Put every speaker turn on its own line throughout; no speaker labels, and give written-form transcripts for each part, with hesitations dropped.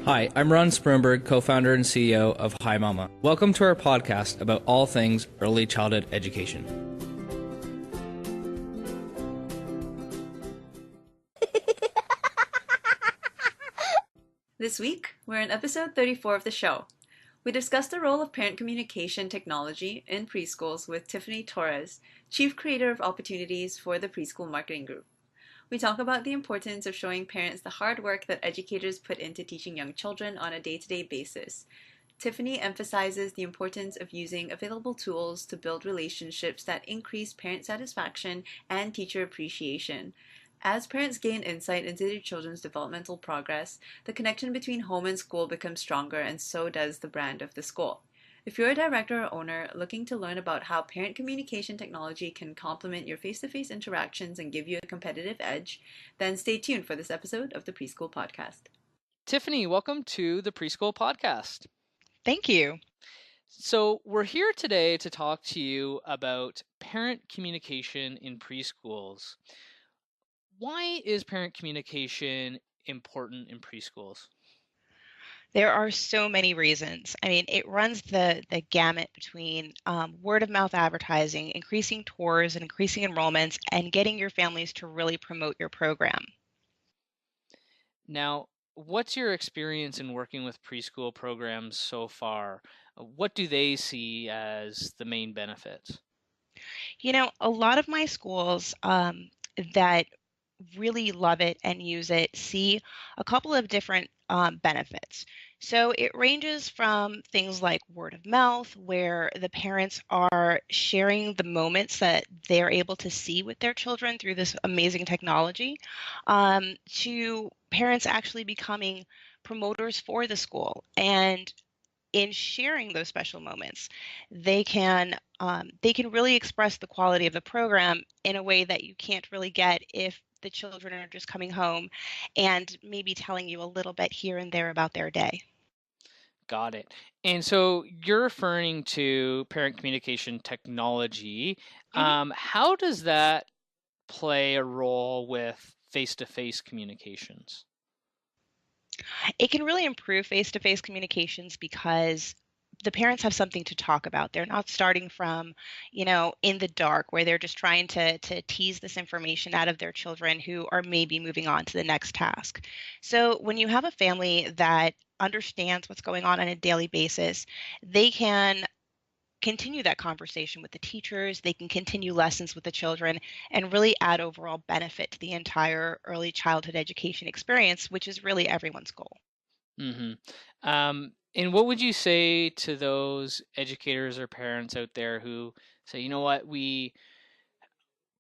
Hi, I'm Ron Sprunberg, co-founder and CEO of Hi Mama. Welcome to our podcast about all things early childhood education.
This week, we're in episode 34 of the show. We discussed the role of parent communication technology in preschools with Tiffany Torres, Chief Creator of Opportunities for the Preschool Marketing Group. We talk about the importance of showing parents the hard work that educators put into teaching young children on a day-to-day basis. Tiffany emphasizes the importance of using available tools to build relationships that increase parent satisfaction and teacher appreciation. As parents gain insight into their children's developmental progress, the connection between home and school becomes stronger, and so does the brand of the school. If you're a director or owner looking to learn about how parent communication technology can complement your face-to-face interactions and give you a competitive edge, then stay tuned for this episode of the Preschool Podcast.
Tiffany, welcome to the Preschool Podcast.
Thank you.
So we're here today to talk to you about parent communication in preschools. Why is parent communication important in preschools?
There are so many reasons. I mean, it runs the gamut between word of mouth advertising, increasing tours and increasing enrollments, and getting your families to really promote your program.
Now, what's your experience in working with preschool programs so far? What do they see as the main benefits?
You know, a lot of my schools that really love it and use it see a couple of different benefits. So it ranges from things like word of mouth, where the parents are sharing the moments that they're able to see with their children through this amazing technology, to parents actually becoming promoters for the school. And in sharing those special moments, they can really express the quality of the program in a way that you can't really get if the children are just coming home and maybe telling you a little bit here and there about their day.
Got it. And so you're referring to parent communication technology. How does that play a role with face-to-face communications?
It can really improve face-to-face communications because the parents have something to talk about. They're not starting from, in the dark where they're just trying to tease this information out of their children who are maybe moving on to the next task. So when you have a family that understands what's going on a daily basis, they can continue that conversation with the teachers, they can continue lessons with the children, and really add overall benefit to the entire early childhood education experience, which is really everyone's goal.
Mm-hmm. And what would you say to those educators or parents out there who say, you know what, we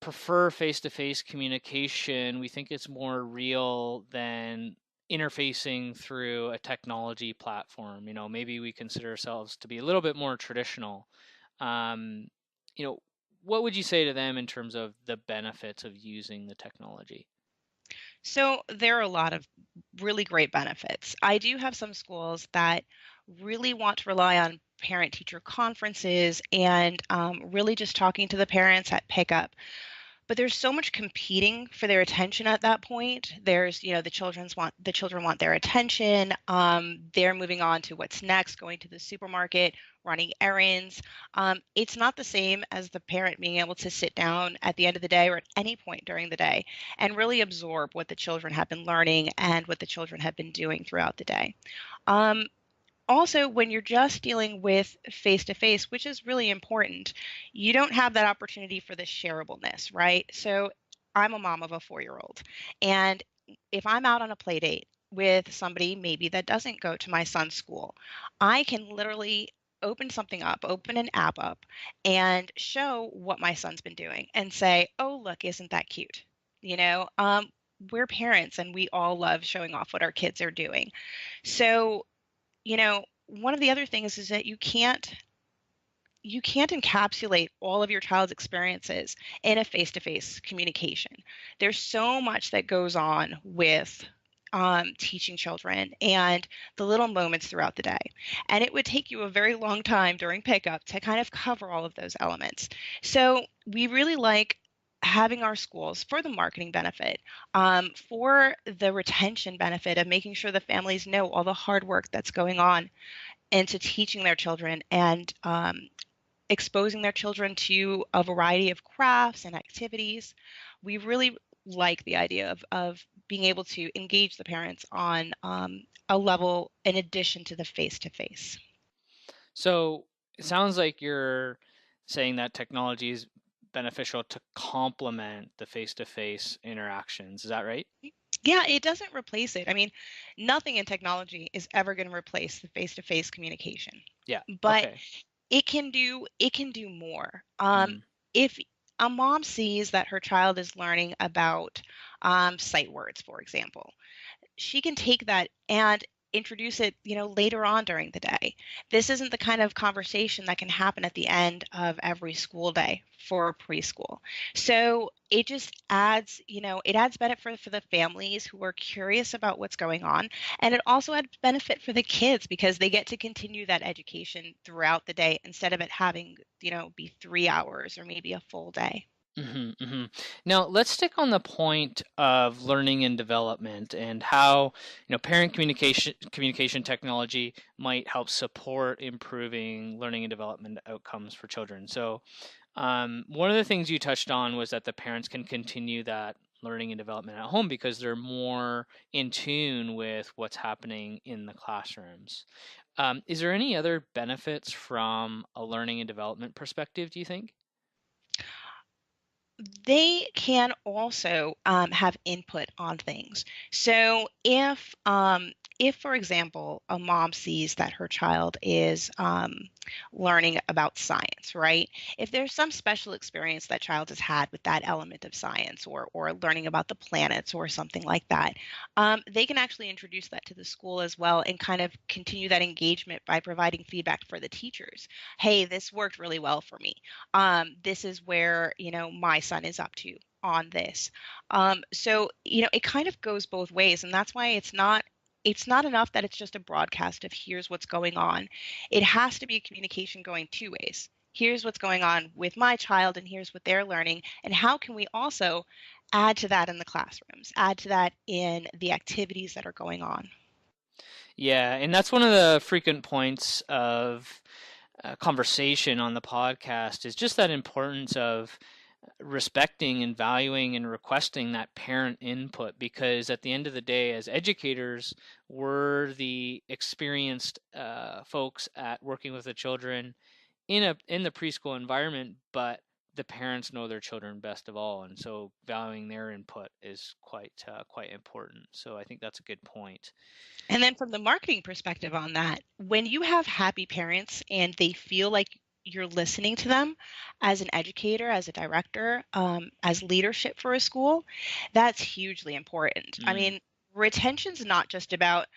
prefer face-to-face communication. We think it's more real than interfacing through a technology platform. Maybe we consider ourselves to be a little bit more traditional. Um, what would you say to them in terms of the benefits of using the technology?
So there are a lot of really great benefits. I do have some schools that really want to rely on parent-teacher conferences and really just talking to the parents at pickup. But there's so much competing for their attention at that point. There's, the children want their attention. They're moving on to what's next, going to the supermarket, running errands. It's not the same as the parent being able to sit down at the end of the day or at any point during the day and really absorb what the children have been learning and what the children have been doing throughout the day. Also, when you're just dealing with face-to-face, which is really important, you don't have that opportunity for the shareableness, right? So I'm a mom of a 4-year-old, and if I'm out on a play date with somebody maybe that doesn't go to my son's school, I can literally open something up, open an app up, and show what my son's been doing and say, oh, look, isn't that cute? We're parents and we all love showing off what our kids are doing. So one of the other things is that you can't encapsulate all of your child's experiences in a face-to-face communication. There's so much that goes on with teaching children and the little moments throughout the day. And it would take you a very long time during pickup to kind of cover all of those elements. So we really like having our schools for the marketing benefit, for the retention benefit of making sure the families know all the hard work that's going on into teaching their children and exposing their children to a variety of crafts and activities. We really like the idea of being able to engage the parents on a level in addition to the face-to-face.
So it sounds like you're saying that technology is beneficial to complement the face-to-face interactions. Is that right?
Yeah, it doesn't replace it. I mean, nothing in technology is ever going to replace the face-to-face communication.
Yeah.
But
Okay.
it can do more.
Mm.
If a mom sees that her child is learning about sight words, for example, she can take that and introduce it, later on during the day. This isn't the kind of conversation that can happen at the end of every school day for preschool. So it just adds, it adds benefit for the families who are curious about what's going on. And it also adds benefit for the kids because they get to continue that education throughout the day instead of it having, be 3 hours or maybe a full day.
Now, let's stick on the point of learning and development and how parent communication technology might help support improving learning and development outcomes for children. So, one of the things you touched on was that the parents can continue that learning and development at home because they're more in tune with what's happening in the classrooms. Is there any other benefits from a learning and development perspective, do you think?
They can also have input on things. So if, for example, a mom sees that her child is learning about science, right? If there's some special experience that child has had with that element of science or learning about the planets or something like that, they can actually introduce that to the school as well and kind of continue that engagement by providing feedback for the teachers. Hey, this worked really well for me. This is where, my son is up to on this. So, it kind of goes both ways. And that's why it's not enough that it's just a broadcast of here's what's going on. It has to be a communication going two ways. Here's what's going on with my child, and here's what they're learning. And how can we also add to that in the classrooms, add to that in the activities that are going on?
Yeah, and that's one of the frequent points of conversation on the podcast is just that importance of respecting and valuing and requesting that parent input, because at the end of the day, as educators, we're the experienced folks at working with the children in the preschool environment, but the parents know their children best of all, and so valuing their input is quite important. So I think that's a good point.
And then from the marketing perspective on that, when you have happy parents and they feel like you're listening to them as an educator, as a director, as leadership for a school, that's hugely important. I
Mm,
mean, retention's not just about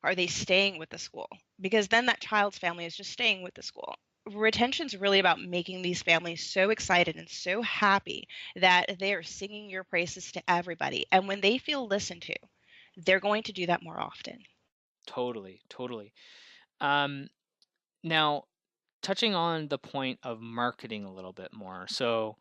are they staying with the school? Because then that child's family is just staying with the school. Retention's really about making these families so excited and so happy that they are singing your praises to everybody. And when they feel listened to, they're going to do that more often.
totally. Um, Now, touching on the point of marketing a little bit more. So,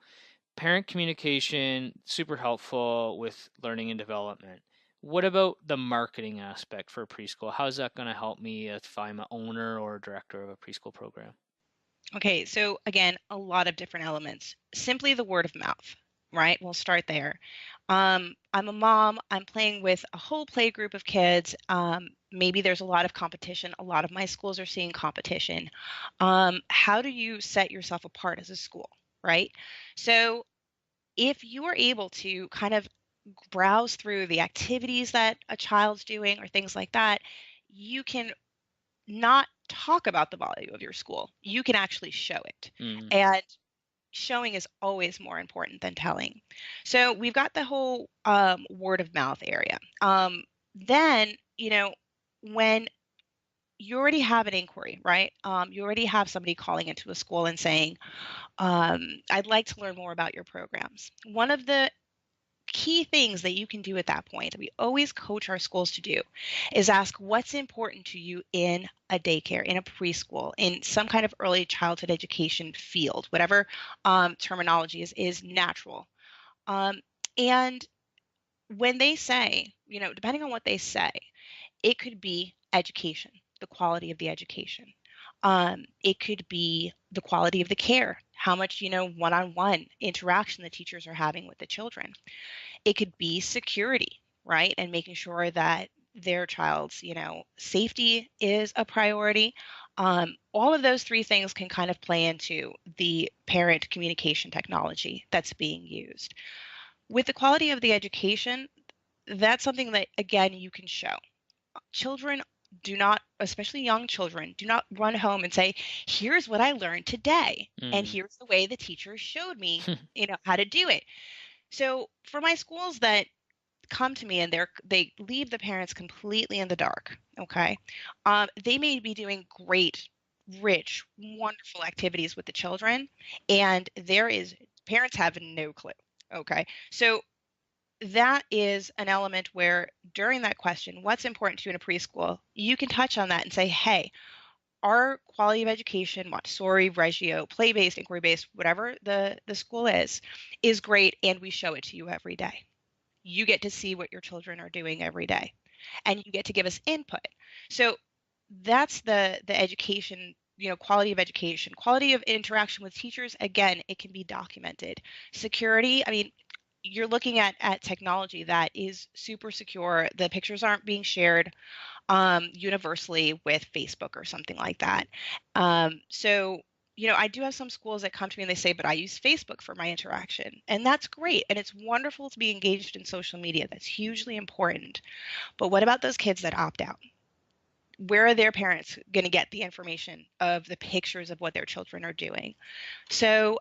parent communication, super helpful with learning and development. What about the marketing aspect for preschool? How is that going to help me if I'm an owner or a director of a preschool program?
Okay, so again, a lot of different elements. Simply the word of mouth, right? We'll start there. I'm a mom, I'm playing with a whole play group of kids. Maybe there's a lot of competition. A lot of my schools are seeing competition. How do you set yourself apart as a school, right? So if you are able to kind of browse through the activities that a child's doing or things like that, you can not talk about the value of your school. You can actually show it.
Mm,
And showing is always more important than telling. So we've got the whole word of mouth area. Then, when you already have an inquiry, right? You already have somebody calling into a school and saying, I'd like to learn more about your programs. One of the key things that you can do at that point that we always coach our schools to do is ask what's important to you in a daycare, in a preschool, in some kind of early childhood education field, whatever terminology is natural. And when they say, depending on what they say, it could be education, the quality of the education. It could be the quality of the care, how much, one-on-one interaction the teachers are having with the children. It could be security, right? And making sure that their child's, safety is a priority. All of those three things can kind of play into the parent communication technology that's being used. With the quality of the education, that's something that, again, you can show. Children do not, especially young children, do not run home and say, here's what I learned today. And here's the way the teacher showed me, how to do it. So for my schools that come to me and they leave the parents completely in the dark, okay, they may be doing great, rich, wonderful activities with the children, and parents have no clue. Okay, so that is an element where during that question, what's important to you in a preschool, you can touch on that and say, hey, our quality of education, Montessori, Reggio, play-based, inquiry-based, whatever the school is great, and we show it to you every day. You get to see what your children are doing every day, and you get to give us input. So that's the education, quality of education, quality of interaction with teachers. Again, it can be documented. Security, I mean, you're looking at technology that is super secure. The pictures aren't being shared universally with Facebook or something like that. So, I do have some schools that come to me and they say, but I use Facebook for my interaction. And that's great. And it's wonderful to be engaged in social media. That's hugely important. But what about those kids that opt out? Where are their parents going to get the information of the pictures of what their children are doing? So,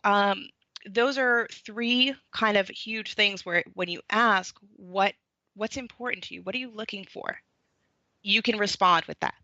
those are three kind of huge things where when you ask what's important to you, what are you looking for, you can respond with that.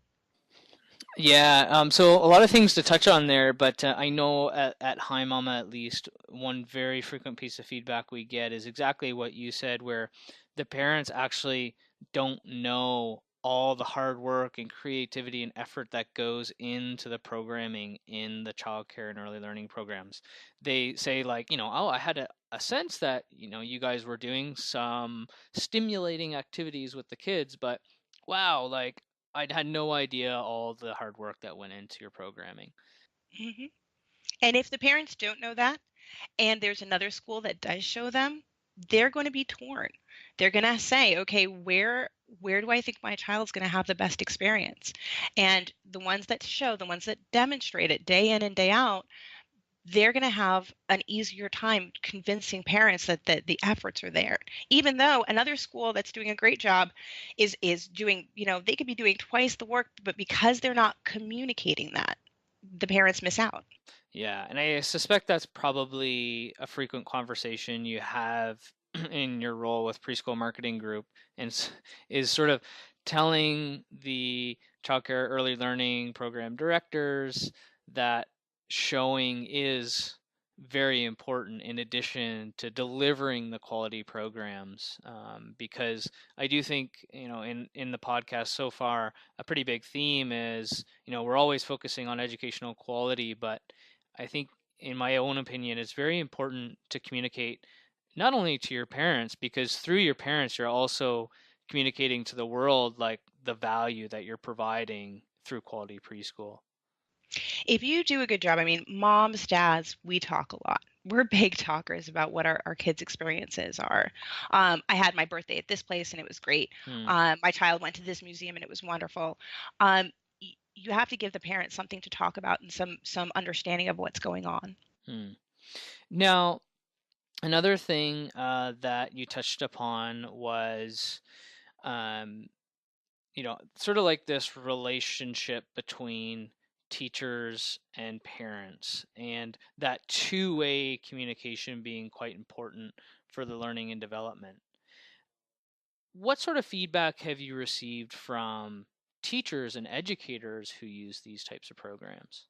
Yeah, so a lot of things to touch on there, but I know at Hi Mama at least, one very frequent piece of feedback we get is exactly what you said, where the parents actually don't know all the hard work and creativity and effort that goes into the programming in the childcare and early learning programs. They say like, oh, I had a sense that, you guys were doing some stimulating activities with the kids, but wow, like I had no idea all the hard work that went into your programming.
Hmm. And if the parents don't know that, and there's another school that does show them, they're going to be torn. They're going to say, okay, where do I think my child's going to have the best experience? And the ones that show, the ones that demonstrate it day in and day out, they're going to have an easier time convincing parents that the efforts are there. Even though another school that's doing a great job is doing, they could be doing twice the work, but because they're not communicating that, the parents miss out.
Yeah, and I suspect that's probably a frequent conversation you have in your role with Preschool Marketing Group, and is sort of telling the childcare early learning program directors that showing is very important in addition to delivering the quality programs, because I do think, in the podcast so far, a pretty big theme is, we're always focusing on educational quality, but I think, in my own opinion, it's very important to communicate not only to your parents, because through your parents, you're also communicating to the world like the value that you're providing through quality preschool.
If you do a good job, I mean, moms, dads, we talk a lot. We're big talkers about what our kids' experiences are. I had my birthday at this place and it was great. My child went to this museum and it was wonderful. You have to give the parents something to talk about and some understanding of what's going on.
Now, another thing that you touched upon was, sort of like this relationship between teachers and parents, and that two-way communication being quite important for the learning and development. What sort of feedback have you received from teachers and educators who use these types of programs?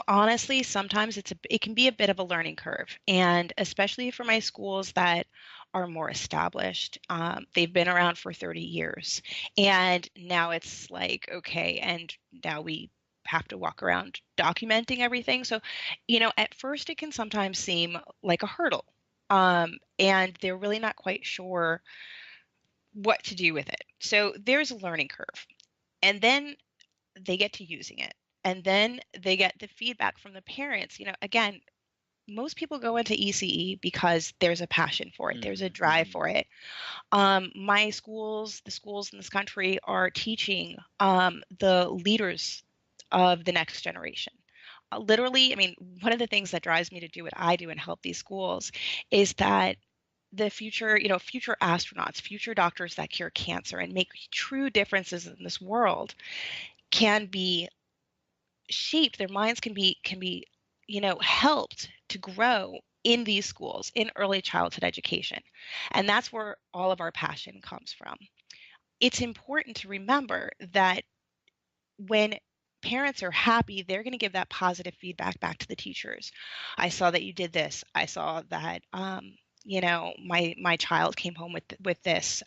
Honestly, sometimes it can be a bit of a learning curve, and especially for my schools that are more established. They've been around for 30 years, and now it's like, okay, and now we have to walk around documenting everything. So, at first it can sometimes seem like a hurdle. and they're really not quite sure what to do with it. So there's a learning curve, and then they get to using it, and then they get the feedback from the parents. Again, most people go into ECE because there's a passion for it, there's a drive for it. My schools, the schools in this country, are teaching the leaders of the next generation. Literally, I mean, one of the things that drives me to do what I do and help these schools is that the future, future astronauts, future doctors that cure cancer and make true differences in this world can be shaped. Their minds can be helped to grow in these schools in early childhood education. And that's where all of our passion comes from. It's important to remember that when parents are happy, they're going to give that positive feedback back to the teachers. I saw that you did this. I saw that my child came home with this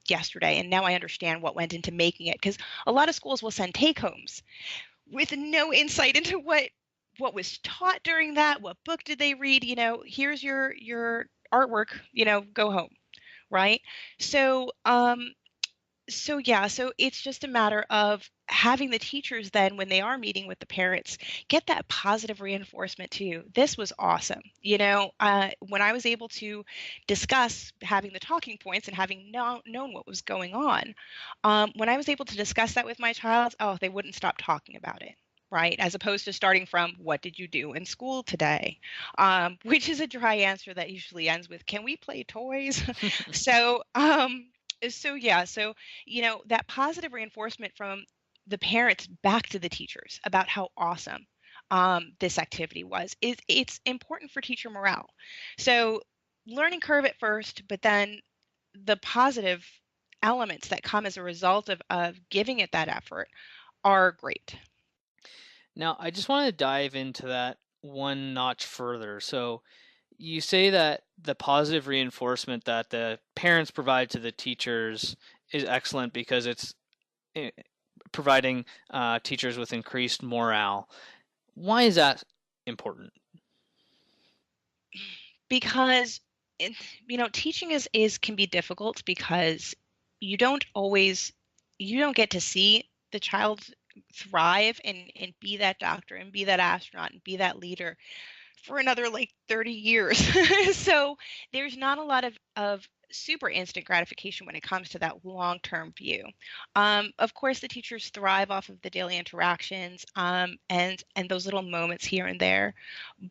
yesterday, and now I understand what went into making it. Because a lot of schools will send take homes with no insight into what was taught during that, what book did they read. Here's your artwork, go home, right? So it's just a matter of having the teachers then, when they are meeting with the parents, get that positive reinforcement too. This was awesome. When I was able to discuss, having the talking points and having known what was going on, when I was able to discuss that with my child, oh, they wouldn't stop talking about it. Right, as opposed to starting from, what did you do in school today? Which is a dry answer that usually ends with, can we play toys? so yeah, so that positive reinforcement from the parents back to the teachers about how awesome this activity was, it's important for teacher morale. So learning curve at first, but then the positive elements that come as a result of giving it that effort are great.
Now, I just want to dive into that one notch further. So you say that the positive reinforcement that the parents provide to the teachers is excellent because it's providing teachers with increased morale. Why is that important?
Because teaching is can be difficult because you don't get to see the child thrive and be that doctor and be that astronaut and be that leader for another like 30 years. So there's not a lot of super instant gratification when it comes to that long-term view. Of course, the teachers thrive off of the daily interactions and those little moments here and there.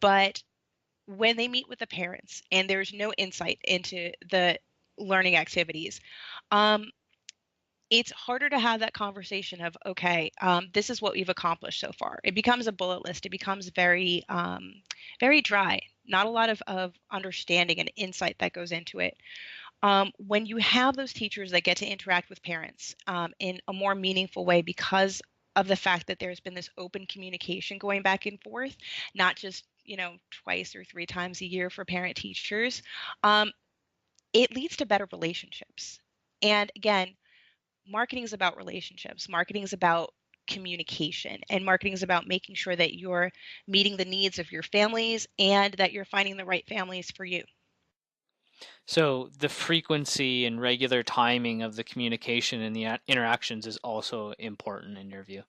But when they meet with the parents and there's no insight into the learning activities, it's harder to have that conversation of, okay, this is what we've accomplished so far. It becomes a bullet list. It becomes very, very dry. Not a lot of understanding and insight that goes into it. When you have those teachers that get to interact with parents in a more meaningful way because of the fact that there's been this open communication going back and forth, not just twice or three times a year for parent teachers, it leads to better relationships. And again, marketing is about relationships. Marketing is about communication, and marketing is about making sure that you're meeting the needs of your families and that you're finding the right families for you.
So the frequency and regular timing of the communication and the interactions is also important in your view.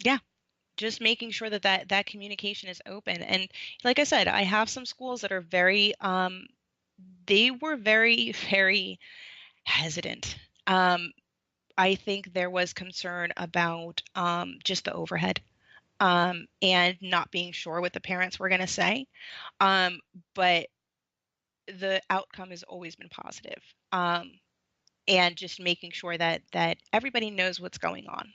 Yeah, just making sure that communication is open. And like I said, I have some schools that are very they were very, very hesitant. I think there was concern about just the overhead and not being sure what the parents were going to say. But the outcome has always been positive. And just making sure that everybody knows what's going on.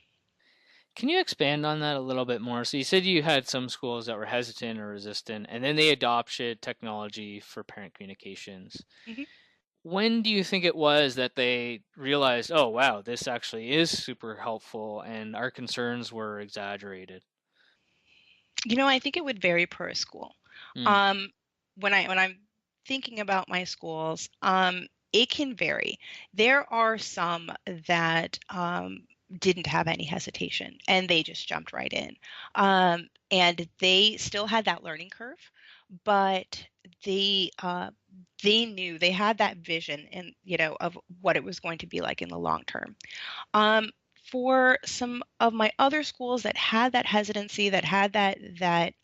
Can you expand on that a little bit more? So you said you had some schools that were hesitant or resistant, and then they adopted technology for parent communications.
Mm-hmm.
When do you think it was that they realized, oh, wow, this actually is super helpful and our concerns were exaggerated?
I think it would vary per school.
Mm.
When I'm thinking about my schools, it can vary. There are some that didn't have any hesitation and they just jumped right in. And they still had that learning curve, but they knew they had that vision and, of what it was going to be like in the long term. For some of my other schools that had that hesitancy, that had that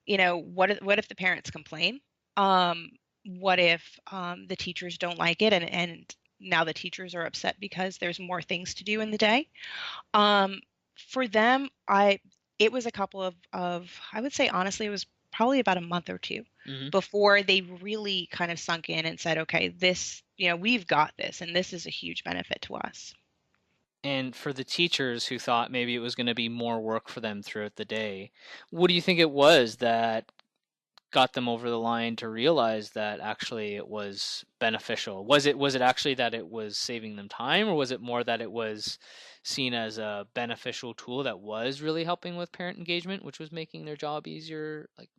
what if the parents complain? Um, what if the teachers don't like it, and now the teachers are upset because there's more things to do in the day? Um, for them, it was a couple of I would say honestly, it was probably about a month or two
Hmm.
before they really kind of sunk in and said, okay, this, we've got this, and this is a huge benefit to us.
And for the teachers who thought maybe it was going to be more work for them throughout the day, what do you think it was that got them over the line to realize that actually it was beneficial? Was it actually that it was saving them time, or was it more that it was seen as a beneficial tool that was really helping with parent engagement, which was making their job easier? Like,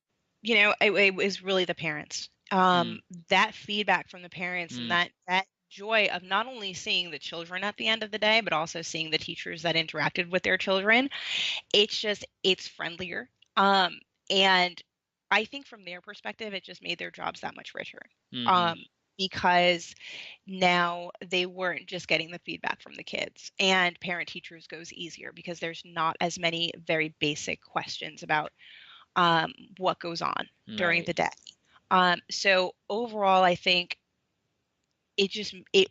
It was really the parents.
mm,
That feedback from the parents and
mm,
that joy of not only seeing the children at the end of the day, but also seeing the teachers that interacted with their children. It's friendlier. And I think from their perspective, it just made their jobs that much richer.
mm-hmm,
Um, because now they weren't just getting the feedback from the kids, and parent teachers goes easier because there's not as many very basic questions about what goes on during
right.
the day. So overall, I think it just it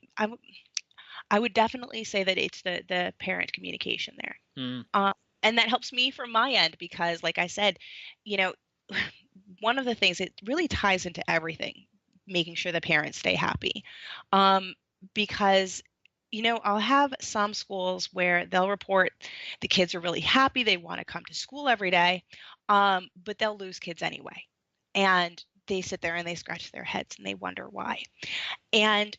I would definitely say that it's the parent communication there.
Mm,
And that helps me from my end because, like I said, you know, one of the things, it really ties into everything, making sure the parents stay happy. Um, because, I'll have some schools where they'll report the kids are really happy, they want to come to school every day, but they'll lose kids anyway. And they sit there and they scratch their heads and they wonder why. And,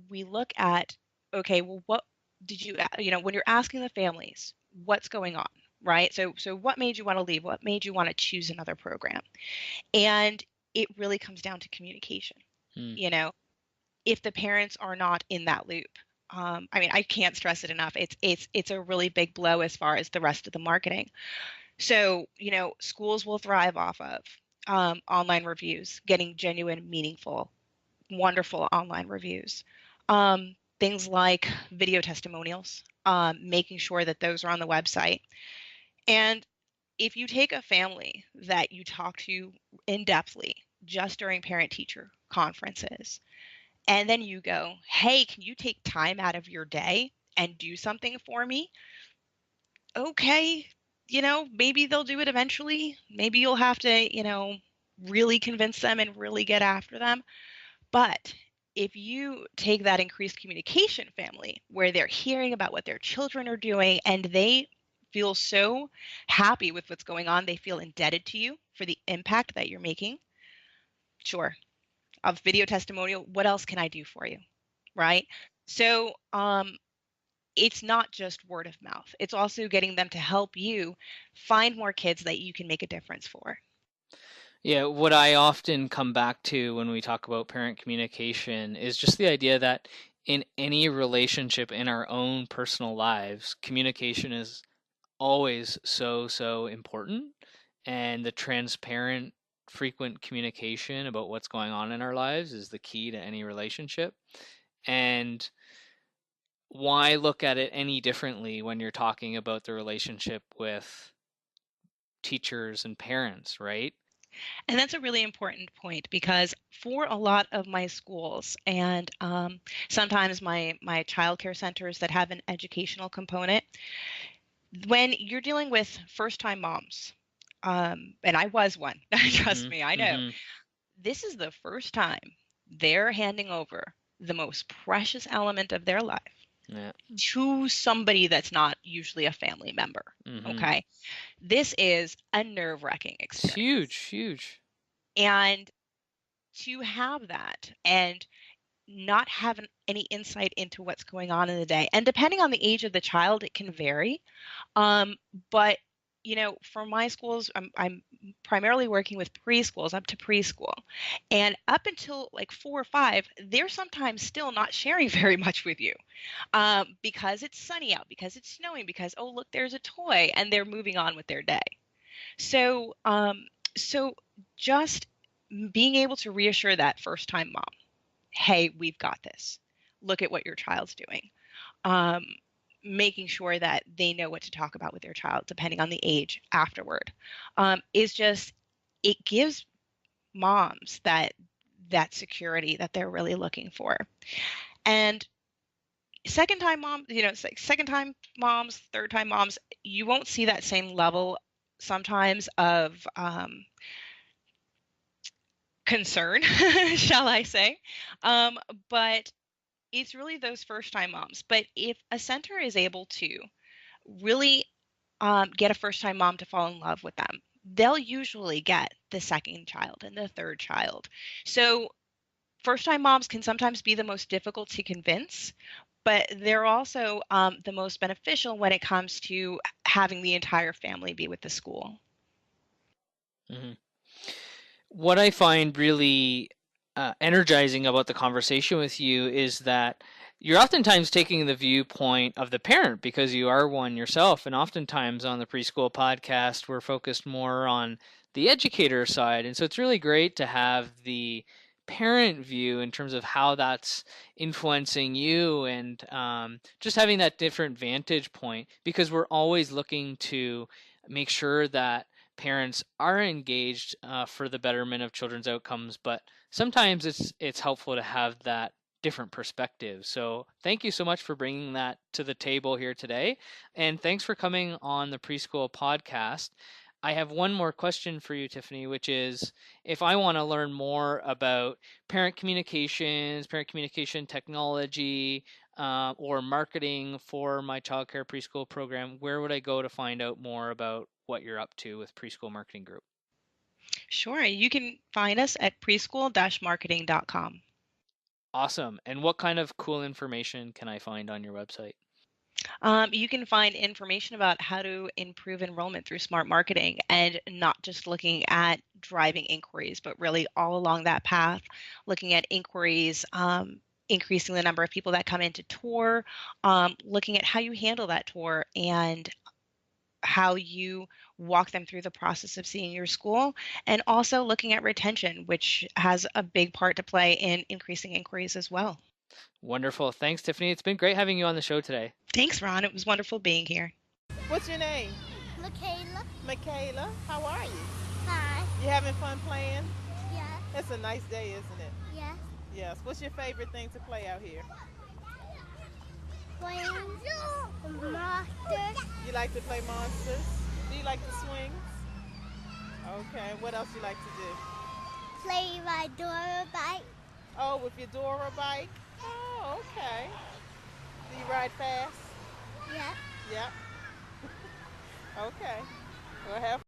we look at, okay, well, what did you, when you're asking the families, what's going on, right? So what made you want to leave? What made you want to choose another program? And it really comes down to communication.
mm.
You know, if the parents are not in that loop, I mean, I can't stress it enough. It's a really big blow as far as the rest of the marketing. So, schools will thrive off of online reviews, getting genuine, meaningful, wonderful online reviews. Things like video testimonials, making sure that those are on the website. And if you take a family that you talk to in depthly just during parent teacher conferences, and then you go, hey, can you take time out of your day and do something for me? Okay, maybe they'll do it eventually. Maybe you'll have to, really convince them and really get after them. But if you take that increased communication family where they're hearing about what their children are doing and they feel so happy with what's going on, they feel indebted to you for the impact that you're making. Sure, a video testimonial, what else can I do for you? Right? So, it's not just word of mouth. It's also getting them to help you find more kids that you can make a difference for.
Yeah, what I often come back to when we talk about parent communication is just the idea that in any relationship in our own personal lives, communication is always so important. And the transparent, frequent communication about what's going on in our lives is the key to any relationship. And why look at it any differently when you're talking about the relationship with teachers and parents, right?
And that's a really important point because for a lot of my schools and sometimes my childcare centers that have an educational component, when you're dealing with first time moms, and I was one, trust
Mhm.
me, I know,
Mhm.
this is the first time they're handing over the most precious element of their life
Yeah.
to somebody that's not usually a family member.
Mhm.
Okay. This is a nerve wracking
It's
experience.
huge, huge.
And to have that and not have any insight into what's going on in the day. And depending on the age of the child, it can vary. Um, but for my schools, I'm primarily working with preschools up to preschool, and up until like 4 or 5, they're sometimes still not sharing very much with you, because it's sunny out, because it's snowing, because oh look, there's a toy, and they're moving on with their day. So, so just being able to reassure that first-time mom, hey, we've got this. Look at what your child's doing. Making sure that they know what to talk about with their child, depending on the age afterward, is just, it gives moms that security that they're really looking for. And second time mom, it's like second time moms, third time moms, you won't see that same level sometimes of concern, shall I say. But it's really those first time moms. But if a center is able to really get a first time mom to fall in love with them, they'll usually get the second child and the third child. So first time moms can sometimes be the most difficult to convince, but they're also the most beneficial when it comes to having the entire family be with the school.
Mm-hmm. What I find really energizing about the conversation with you is that you're oftentimes taking the viewpoint of the parent because you are one yourself. And oftentimes on the Preschool podcast, we're focused more on the educator side. And so it's really great to have the parent view in terms of how that's influencing you, and just having that different vantage point, because we're always looking to make sure that parents are engaged for the betterment of children's outcomes, but sometimes it's helpful to have that different perspective. So thank you so much for bringing that to the table here today, and thanks for coming on the Preschool podcast. I have one more question for you, Tiffany, which is, if I want to learn more about parent communications, parent communication technology, or marketing for my childcare preschool program, where would I go to find out more about what you're up to with Preschool Marketing Group?
Sure. You can find us at preschool-marketing.com.
Awesome. And what kind of cool information can I find on your website?
You can find information about how to improve enrollment through smart marketing, and not just looking at driving inquiries, but really all along that path, looking at inquiries, increasing the number of people that come into tour, looking at how you handle that tour and how you walk them through the process of seeing your school, and also looking at retention, which has a big part to play in increasing inquiries as well.
Wonderful. Thanks, Tiffany. It's been great having you on the show today.
Thanks, Ron. It was wonderful being here.
What's your name?
Michaela.
Michaela. How are you?
Hi.
You having fun playing?
Yes.
It's a nice day, isn't it?
Yes.
Yes. What's your favorite thing to play out here?
Playing monsters.
You like to play monsters? Do you like the swings? Okay. What else you like to do?
Play my Dora bike.
Oh, with your Dora bike? Oh, okay. Do you ride fast?
Yes.
Yep. Okay. Well, have